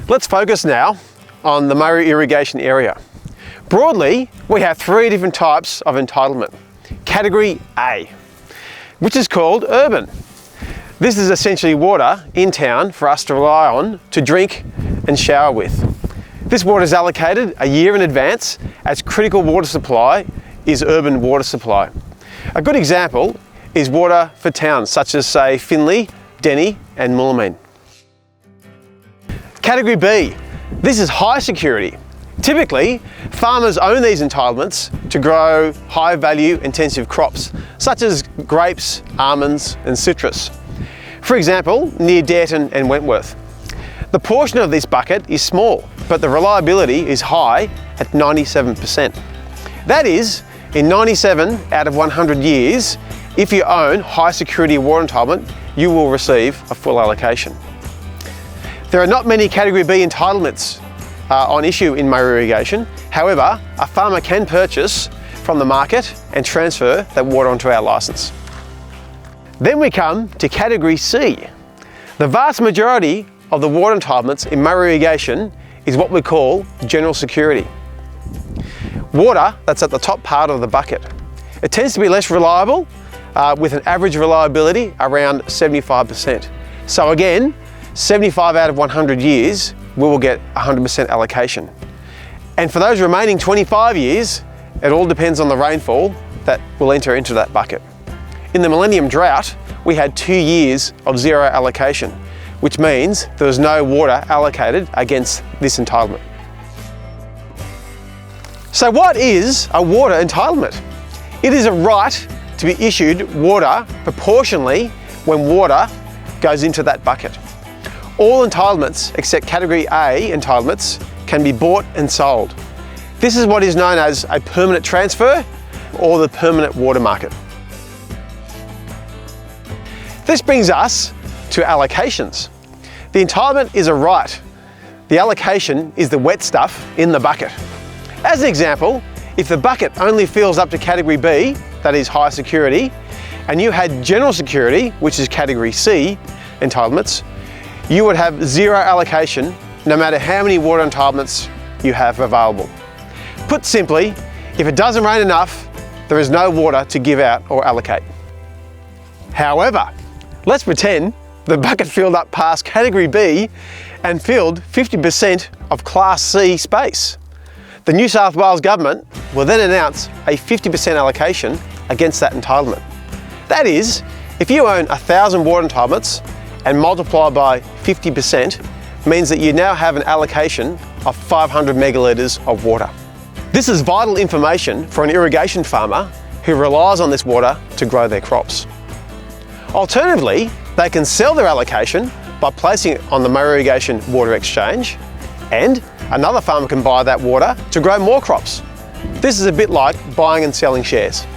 Let's focus now on the Murray irrigation area. Broadly, we have three different types of entitlement. Category A, which is called urban. This is essentially water in town for us to rely on to drink and shower with. This water is allocated a year in advance as critical water supply is urban water supply. A good example is water for towns such as, say, Finley, Denny and Moolameen. Category B, this is high security. Typically, farmers own these entitlements to grow high value intensive crops such as grapes, almonds and citrus. For example, near Dareton and Wentworth. The portion of this bucket is small, but the reliability is high at 97%. That is, in 97 out of 100 years, if you own high security water entitlement, you will receive a full allocation. There are not many Category B entitlements on issue in Murray irrigation. However, a farmer can purchase from the market and transfer that water onto our licence. Then we come to Category C. The vast majority of the water entitlements in Murray irrigation is what we call general security. Water that's at the top part of the bucket. It tends to be less reliable with an average reliability around 75%. So again, 75 out of 100 years, we will get 100% allocation. And for those remaining 25 years, it all depends on the rainfall that will enter into that bucket. In the Millennium Drought, we had 2 years of zero allocation, which means there was no water allocated against this entitlement. So what is a water entitlement? It is a right to be issued water proportionally when water goes into that bucket. All entitlements except Category A entitlements can be bought and sold. This is what is known as a permanent transfer or the permanent water market. This brings us to allocations. The entitlement is a right. The allocation is the wet stuff in the bucket. As an example, if the bucket only fills up to Category B, that is high security, and you had general security, which is Category C entitlements, you would have zero allocation no matter how many water entitlements you have available. Put simply, if it doesn't rain enough, there is no water to give out or allocate. However, let's pretend the bucket filled up past Category B and filled 50% of Class C space. The New South Wales Government will then announce a 50% allocation against that entitlement. That is, if you own 1,000 water entitlements and multiply by 50% means that you now have an allocation of 500 megalitres of water. This is vital information for an irrigation farmer who relies on this water to grow their crops. Alternatively, they can sell their allocation by placing it on the Murray Irrigation Water Exchange, and another farmer can buy that water to grow more crops. This is a bit like buying and selling shares.